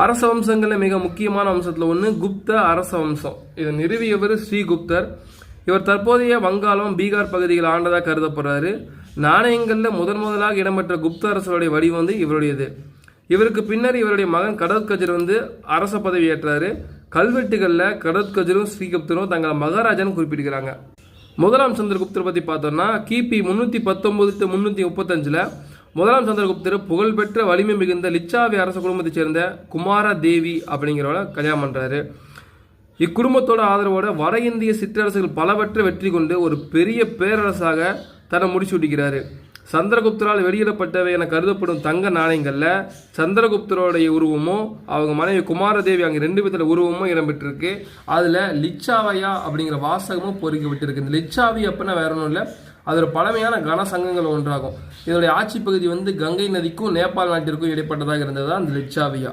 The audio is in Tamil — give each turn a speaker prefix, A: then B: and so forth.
A: அரச வம்சங்களில் மிக முக்கியமான வம்சத்தில் ஒன்று குப்த அரச வம்சம். இதை நிறுவியவர் ஸ்ரீகுப்தர். இவர் தற்போதைய வங்காளம், பீகார் பகுதிகள் ஆண்டதாக கருதப்படுறாரு. நாணயங்களில் முதலாக இடம்பெற்ற குப்த அரசருடைய வடிவம் இவருடையது. இவருக்கு பின்னர் இவருடைய மகன் கடோத்கஜர் அரச பதவி ஏற்றாரு. கல்வெட்டுகளில் கடோத்கஜரும் ஸ்ரீகுப்தரும் தங்களை மகாராஜான்னு குறிப்பிடுகிறாங்க. முதலாம் சந்திரகுப்தரை பற்றி பார்த்தோம்னா கிபி 319 to 335 முதலாம் சந்திரகுப்தர் புகழ்பெற்ற வலிமை மிகுந்த லிச்சாவி அரச குடும்பத்தைச் சேர்ந்த குமார தேவி அப்படிங்கிறவளை கல்யாணம் பண்ணுறாரு. இக்குடும்பத்தோட ஆதரவோட வட இந்திய சிற்றரசுகள் பலவற்றை வெற்றி கொண்டு ஒரு பெரிய பேரரசாக தன்னை முடிச்சு விட்டுக்கிறாரு. சந்திரகுப்தரால் வெளியிடப்பட்டவை என கருதப்படும் தங்க நாணயங்களில் சந்திரகுப்தரோடைய உருவமும் அவங்க மனைவி குமாரதேவி அங்கே 2 பேர்த்துல உருவமும் இடம்பெற்றிருக்கு. அதில் லிச்சாவையா அப்படிங்கிற வாசகமும் பொறிக்கப்பட்டிருக்கு. இந்த லிச்சாவி அப்படின்னா வேற ஒன்றும் இல்லை, அது ஒரு பழமையான கன சங்கங்கள் ஒன்றாகும். இதனுடைய ஆட்சி பகுதி கங்கை நதிக்கும் நேபாள் நாட்டிற்கும் இடைப்பட்டதாக இருந்தது தான் அந்த லிச்சாவியா.